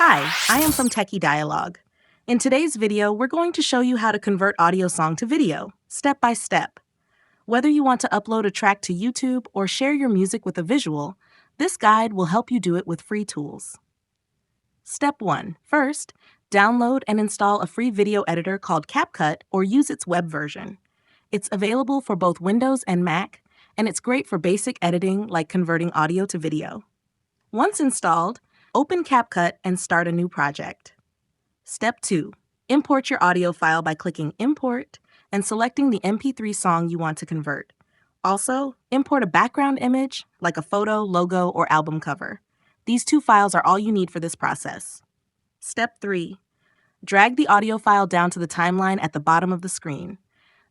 Hi, I am from Techie Dialogue. In today's video, we're going to show you how to convert audio song to video, step by step. Whether you want to upload a track to YouTube or share your music with a visual, this guide will help you do it with free tools. Step 1. First, download and install a free video editor called CapCut or use its web version. It's available for both Windows and Mac, and it's great for basic editing like converting audio to video. Once installed, open CapCut and start a new project. Step 2. Import your audio file by clicking Import and selecting the MP3 song you want to convert. Also, import a background image like a photo, logo, or album cover. These two files are all you need for this process. Step 3. Drag the audio file down to the timeline at the bottom of the screen.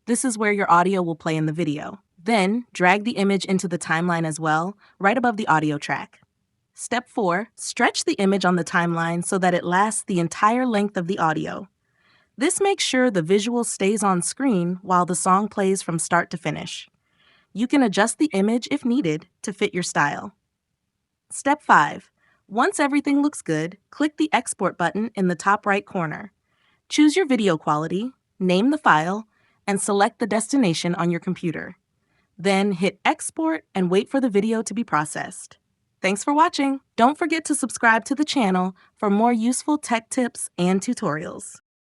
This is where your audio will play in the video. Then, drag the image into the timeline as well, right above the audio track. Step 4. Stretch the image on the timeline so that it lasts the entire length of the audio. This makes sure the visual stays on screen while the song plays from start to finish. You can adjust the image if needed to fit your style. Step 5. Once everything looks good, click the Export button in the top right corner. Choose your video quality, name the file, and select the destination on your computer. Then hit Export and wait for the video to be processed. Thanks for watching. Don't forget to subscribe to the channel for more useful tech tips and tutorials.